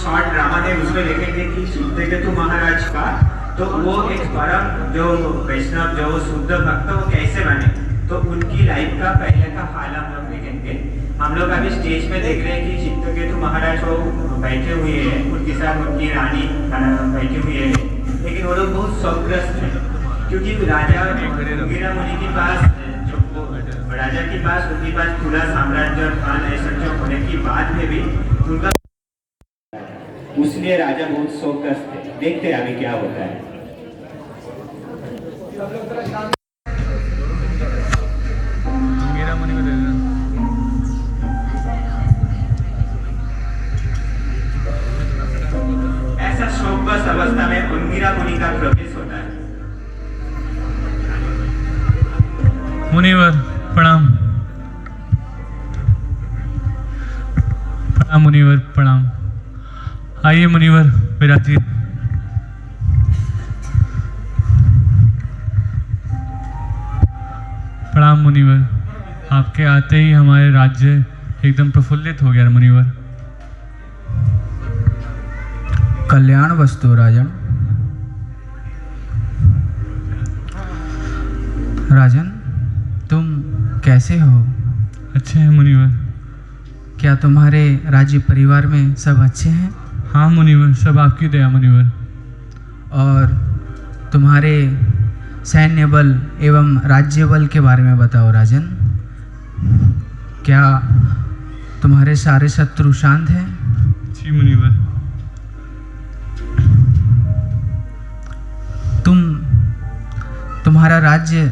Short drama है उसमें देखेंगे कि चित्रकेतु महाराज का तो वो एक परम जो वैष्णव जो शुद्ध भक्त वो कैसे बने, तो उनकी लाइफ का पहले का हाल हम लोग देखेंगे। हम लोग अभी स्टेज पे देख रहे हैं कि चित्रकेतु महाराज वो बैठे हुए हैं, उनके साथ उनकी रानी बैठी हुई है, लेकिन वो लोग बहुत शौकग्रस्त हैं क्योंकि राजा अंगिरा मुनि के पास राजा के पास उनके पास पूरा साम्राज्य और खान ऐसा जो होने की बाद में भी उनका उसलिए राजा बहुत शौकग्रस्त थे। देखते हैं अभी क्या होता है। ऐसा शौकग्रस्त अवस्था में अंगिरा मुनि का प्रवेश होता है। मुनिवर प्रणाम। प्रणाम मुनिवर प्रणाम। आइए मुनिवर विराजिए। प्रणाम मुनिवर, आपके आते ही हमारे राज्य एकदम प्रफुल्लित हो गया मुनिवर। कल्याण वस्तु राजन। राजन तुम कैसे हो? अच्छे हैं मुनिवर। क्या तुम्हारे राज्य परिवार में सब अच्छे हैं? हाँ मुनिवर, सब आपकी दया मुनिवर। और तुम्हारे सैन्य बल एवं राज्य बल के बारे में बताओ राजन। क्या तुम्हारे सारे शत्रु शांत हैं? जी मुनिवर। तुम्हारा राज्य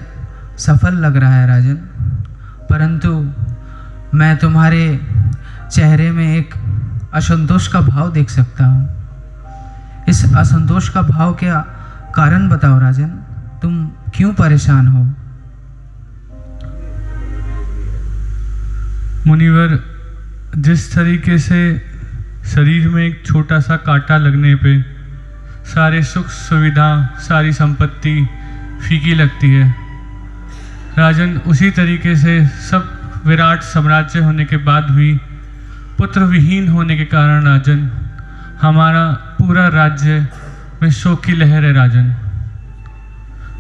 सफल लग रहा है राजन, परंतु मैं तुम्हारे चेहरे में एक असंतोष का भाव देख सकता हूँ। इस असंतोष का भाव क्या कारण बताओ राजन, तुम क्यों परेशान हो? मुनिवर, जिस तरीके से शरीर में एक छोटा सा कांटा लगने पे सारे सुख सुविधा सारी संपत्ति फीकी लगती है, राजन उसी तरीके से सब विराट साम्राज्य होने के बाद भी पुत्र विहीन होने के कारण राजन हमारा पूरा राज्य में शोक की लहर है राजन।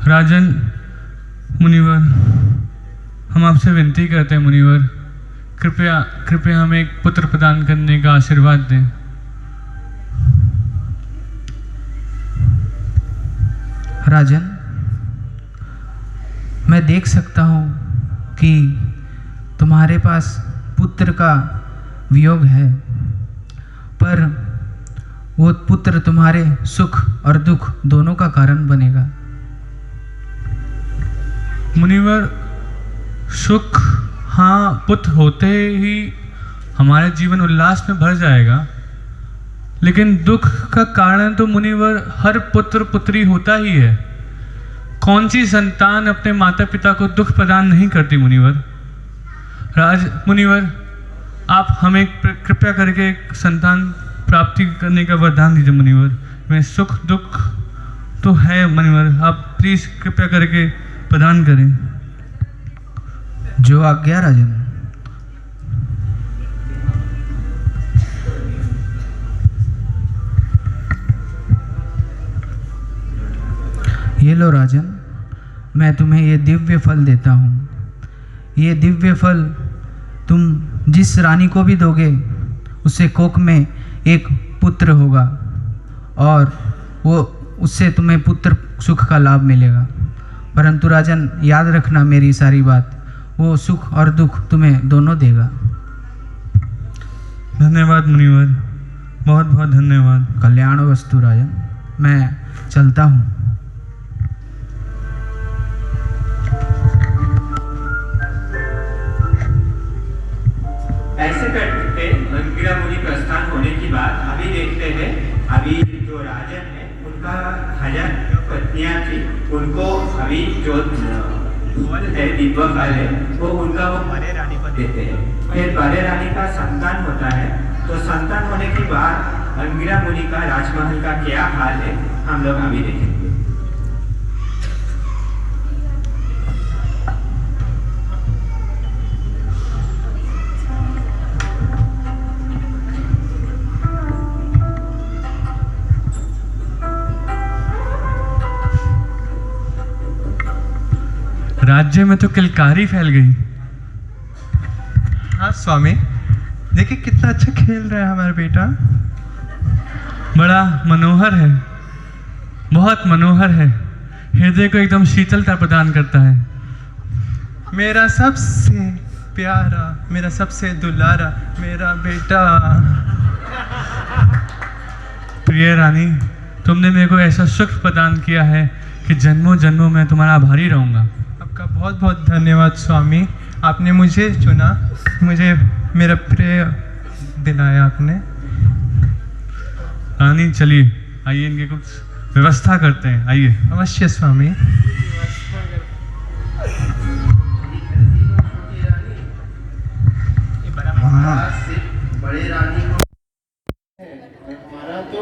राजन मुनिवर, हम आपसे विनती करते हैं मुनिवर, कृपया कृपया हमें एक पुत्र प्रदान करने का आशीर्वाद दें। राजन, मैं देख सकता हूँ कि तुम्हारे पास पुत्र का वियोग है, पर वो पुत्र तुम्हारे सुख और दुख दोनों का कारण बनेगा। मुनिवर, सुख हाँ पुत्र होते ही हमारे जीवन उल्लास में भर जाएगा, लेकिन दुख का कारण तो मुनिवर हर पुत्र पुत्री होता ही है। कौन सी संतान अपने माता पिता को दुख प्रदान नहीं करती मुनिवर। मुनिवर, आप हमें कृपया करके एक संतान प्राप्ति करने का वरदान दीजिए मुनिवर। मैं सुख दुख तो है मुनिवर, आप प्लीज़ कृपया करके प्रदान करें। जो आज्ञा राजन। ये लो राजन, मैं तुम्हें ये दिव्य फल देता हूँ। ये दिव्य फल तुम जिस रानी को भी दोगे उससे कोख में एक पुत्र होगा और वो उससे तुम्हें पुत्र सुख का लाभ मिलेगा। परंतु राजन याद रखना मेरी सारी बात, वो सुख और दुख तुम्हें दोनों देगा। धन्यवाद मुनिवर, बहुत बहुत धन्यवाद। कल्याण वस्तु राजन, मैं चलता हूँ। ऐसे करते अंगिरा मुनि प्रस्थान होने की बात अभी देखते हैं। अभी जो राजन है उनका 1000 पत्नियां थी, उनको अभी जो है दिव्य फल है वो उनका वो बड़े रानी को देते हैं। फिर बड़े रानी का संतान होता है, तो संतान होने के बाद अंगिरा मुनि का राजमहल का क्या हाल है हम लोग अभी देखेंगे। राज्य में तो किलकारी फैल गई। हाँ स्वामी, देखिए कितना अच्छा खेल रहा है हमारा बेटा। बड़ा मनोहर है, बहुत मनोहर है, हृदय को एकदम शीतलता प्रदान करता है। मेरा सबसे प्यारा, मेरा सबसे दुलारा, मेरा बेटा। प्रिय रानी, तुमने मेरे को ऐसा सुख प्रदान किया है कि जन्मों जन्मों में तुम्हारा आभारी रहूंगा। आपका बहुत बहुत धन्यवाद स्वामी, आपने मुझे चुना, मुझे मेरा प्रिय दिलाया आपने। रानी चलिए, आइए इनके कुछ व्यवस्था करते हैं, आइए। अवश्य स्वामी। बड़े रानी को हमारा तो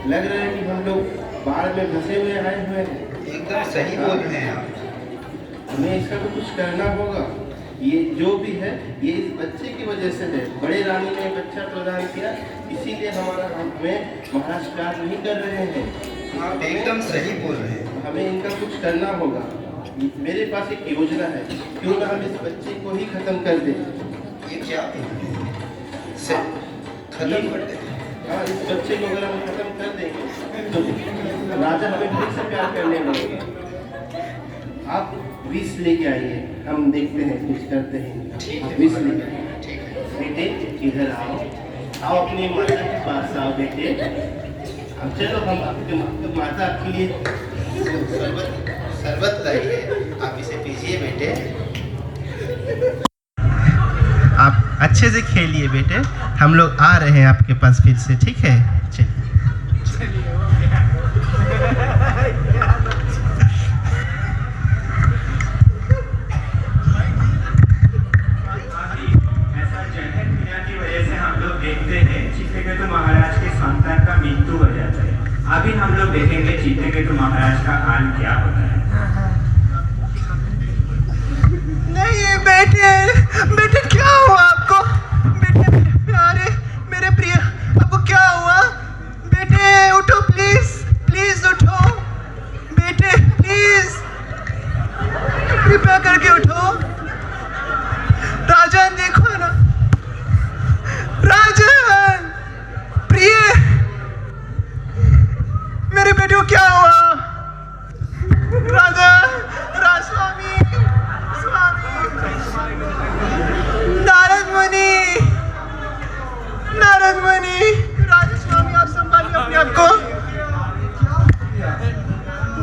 लग रहा है कि हम लोग बाढ़ में फंसे हुए आए हुए हैं। एकदम सही बोल रहे हैं आप। हमें इसका तो कुछ करना होगा। ये जो भी है ये इस बच्चे की वजह से है। बड़े रानी ने बच्चा प्रदान किया, इसीलिए हमें महाराज प्यार नहीं कर रहे हैं। आप एकदम सही बोल रहे हैं। हमें इनका कुछ करना होगा। मेरे पास एक योजना है, क्यों ना हम इस बच्चे को ही खत्म कर दें। ये क्या खत्म कर दें? हाँ, इस बच्चे को अगर हम खत्म कर देंगे तो राजा हमें फिर से प्यार करने लगेगा। आप विष लेके आइए, हम देखते हैं कुछ करते हैं। आप विष लेके आइए। बेटे इधर आओ, आओ अपनी माता के पास आओ बेटे। अब चलो हम आपके माता आपके लिए शरबत लाइए, आप इसे पीजिए बेटे। आप अच्छे से खेलिए बेटे, हम लोग आ रहे हैं आपके पास फिर से, ठीक है? चलिए। ऐसा जहर पीना की वजह से हम लोग देखते हैं चित्रकेतु महाराज के संतान का मृत्यु हो जाता है। अभी हम लोग देखेंगे चित्रकेतु महाराज का हाल क्या होता है। नहीं बेटे, बेटे क्या हुआ आपको? बेटे मेरे प्यारे, मेरे प्रिय, आपको क्या हुआ? बेटे उठो प्लीज, प्लीज उठो बेटे, प्लीज कृपया करके उठो। राजन देखो ना, राजन प्रिय, मेरे बेटे को क्या हुआ? राजन, राजस्वामी, नारद मुनि, राजा स्वामी, आप संभालिए अपने आप को।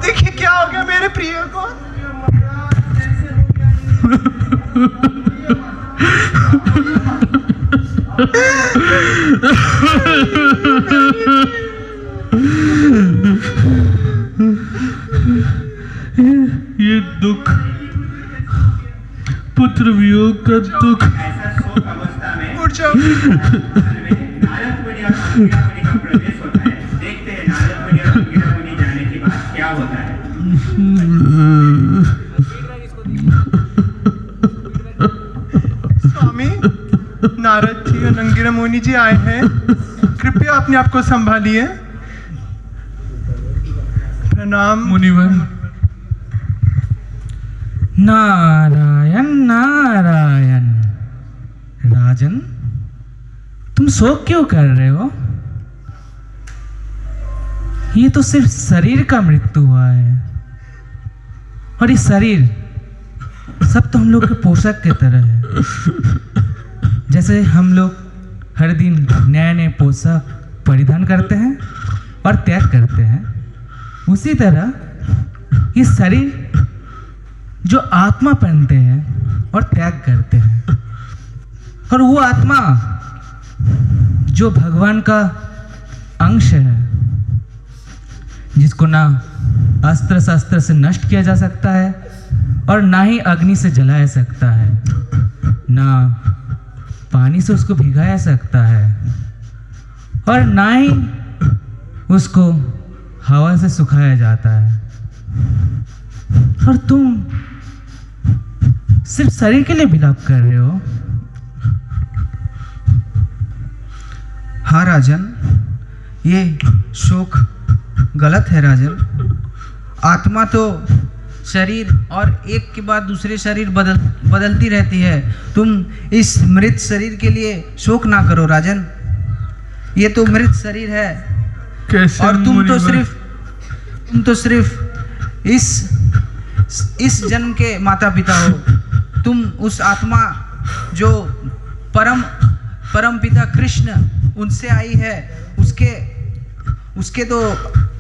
देखिए क्या हो गया मेरे प्रिय को। ये दुख, पुत्र वियोग का दुख। ऐसा शोक अवस्था में उठ जाओ। नारद मुनि और अंगिरा मुनि का प्रवेश होता है। देखते हैं नारद मुनि और अंगिरा मुनि जाने के बाद क्या होता है। स्वामी, नारद जी और अंगिरा मुनि जी आए हैं, कृपया अपने आप को संभालिए। प्रणाम मुनिवर। नारायण नारायण। राजन, तुम शोक क्यों कर रहे हो? ये तो सिर्फ शरीर का मृत्यु हुआ है, और ये शरीर सब तो हम लोग के पोशाक की तरह है। जैसे हम लोग हर दिन नए नए पोशाक परिधान करते हैं और त्याग करते हैं, उसी तरह ये शरीर जो आत्मा पहनते हैं और त्याग करते हैं, और वो आत्मा जो भगवान का अंश है, जिसको ना अस्त्र शस्त्र से नष्ट किया जा सकता है और ना ही अग्नि से जलाया सकता है, ना पानी से उसको भिगाया सकता है, और ना ही उसको हवा से सुखाया जाता है। और तुम सिर्फ शरीर के लिए विलाप कर रहे हो। हाँ राजन, ये शोक गलत है राजन। आत्मा तो शरीर और एक के बाद दूसरे शरीर बदलती रहती है। तुम इस मृत शरीर के लिए शोक ना करो राजन, ये तो मृत शरीर है। कैसे और तुम मुनिवर? तो सिर्फ इस जन्म के माता पिता हो। तुम उस आत्मा जो परम पिता कृष्ण उनसे आई है, उसके तो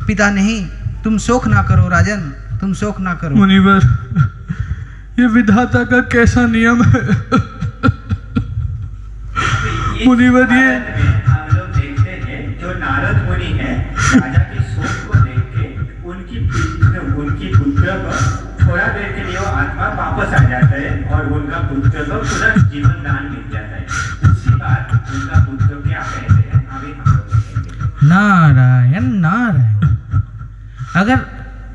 पिता नहीं। तुम शोक ना करो राजन, तुम शोक ना करो। मुनिवर, ये विधाता का कैसा नियम है? मुनिवर, ये हम लोग देखते हैं जो नारद मुनि है राजा की सोच को देख के उनकी पुत्र को थोड़ा देर के लिए वो आत्मा वापस आ जाता है और उनका पुत्र को तुरंत जीवन दान मिल जाता है। उसी बात उनका पुत्र क्या कहते हैं अभी हम लोग देखेंगे। नारायण नारायण।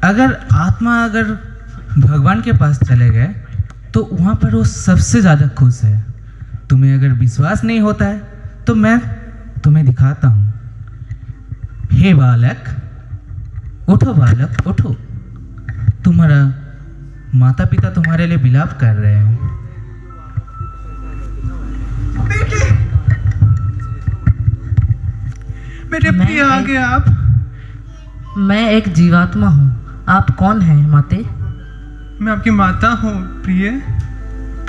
अगर आत्मा भगवान के पास चले गए तो वहाँ पर वो सबसे ज़्यादा खुश है। तुम्हें अगर विश्वास नहीं होता है तो मैं तुम्हें दिखाता हूँ। हे बालक, उठो बालक उठो। तुम्हारा माता पिता तुम्हारे लिए विलाप कर रहे हैं। बेटे मैं प्रिय आ एक- गए आप। मैं एक जीवात्मा हूँ। आप कौन हैं माते? मैं आपकी माता हूँ प्रिय।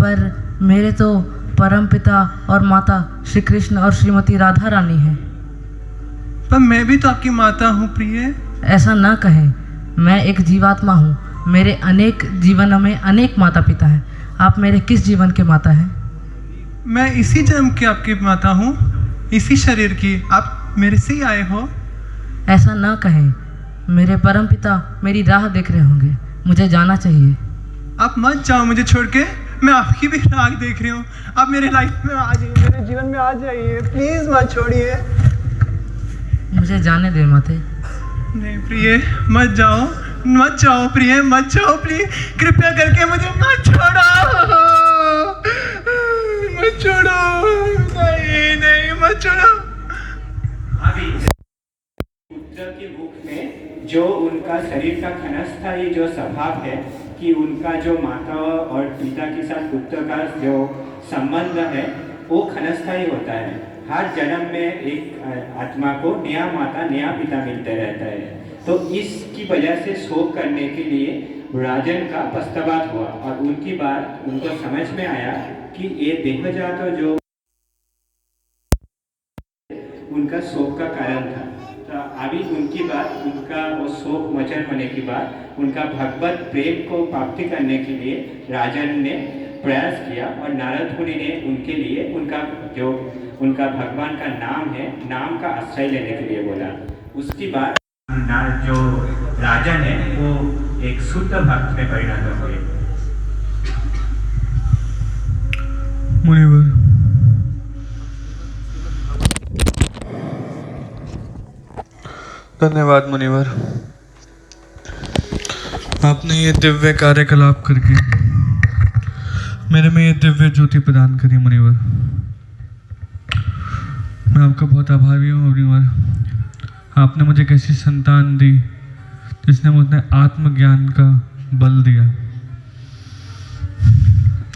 पर मेरे तो परम पिता और माता श्री कृष्ण और श्रीमती राधा रानी हैं। पर मैं भी तो आपकी माता हूँ प्रिय। ऐसा ना कहें, मैं एक जीवात्मा हूँ। मेरे अनेक जीवनों में अनेक माता पिता हैं। आप मेरे किस जीवन के माता हैं? मैं इसी जन्म की आपकी माता हूँ, इसी शरीर की। आप मेरे से ही आए हो। ऐसा ना कहें, मेरे परम पिता मेरी राह देख रहे होंगे। मुझे जाना चाहिए। आप मत जाओ मुझे छोड़ के, मैं आपकी भी राह देख रही हूँ। आप मेरे लाइफ में आ जाइए, मेरे जीवन में आ जाइए, प्लीज मत छोड़िए। मुझे जाने दे माते। नहीं प्रिय, मत जाओ प्रिय, मत जाओ प्लीज। कृपया करके मुझे मत छोड़ो, मत छोड़ो। नहीं मत छोड़ो। अभी पुत्र के मुख में जो उनका शरीर का क्षणस्थायी जो स्वभाव है कि उनका जो माता और पिता के साथ पुत्र का जो संबंध है वो क्षणस्थायी होता है। हर जन्म में एक आत्मा को नया माता नया पिता मिलते रहता है। तो इसकी वजह से शोक करने के लिए राजन का पश्चाताप हुआ और उनकी बात उनको समझ में आया कि ये देहजात जो उनका शोक का कारण था। तो अभी उनकी बात उनका वो शोक मोचन होने के बाद उनका भगवत प्रेम को प्राप्ति करने के लिए राजन ने प्रयास किया और नारद मुनि ने उनके लिए उनका भगवान का नाम है, नाम का आश्रय लेने के लिए बोला। उसके बाद जो राजन है वो एक शुद्ध भक्त में परिणत हुए। मुनिवर, धन्यवाद मुनिवर, आपने ये दिव्य कार्यकलाप करके मेरे में ये दिव्य ज्योति प्रदान करी। मुनिवर, मैं आपका बहुत आभारी हूँ। मुनिवर, आपने मुझे कैसी संतान दी जिसने मुझे आत्मज्ञान का बल दिया।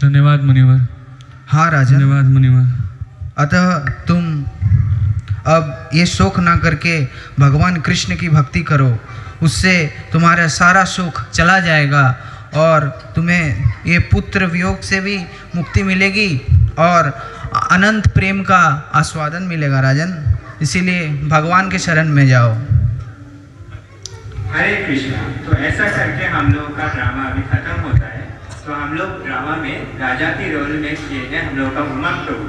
धन्यवाद मुनिवर। हाँ राजन, धन्यवाद मुनिवर। अतः तुम अब ये शोक ना करके भगवान कृष्ण की भक्ति करो, उससे तुम्हारा सारा शोक चला जाएगा और तुम्हें ये पुत्र वियोग से भी मुक्ति मिलेगी और अनंत प्रेम का आस्वादन मिलेगा राजन। इसीलिए भगवान के शरण में जाओ। हरे कृष्णा। तो ऐसा करके हम लोग का ड्रामा अभी खत्म होता है। तो हम लोग ड्रामा में राजा की रोल में किए हैं हम लोग का उमंग प्रभु,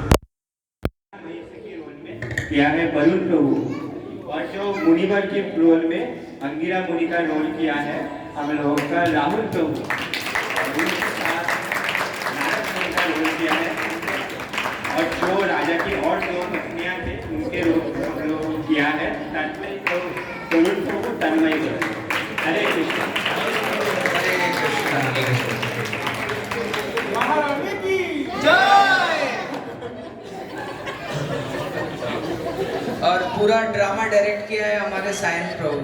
के रोल में किया है वरुण प्रभु, और जो मुनिवर के रोल में अंगिरा मुनि का रोल किया है हम लोग का राहुल प्रभु, उनके साथ नारद मुनि का रोल किया है, और जो राजा की और दो पत्नियां थे उनके रोल हम लोग किया है तन्मय वरुण प्रभु, तन्मय प्रभु। हरे कृष्ण। और पूरा ड्रामा डायरेक्ट किया है हमारे सायन प्रभु।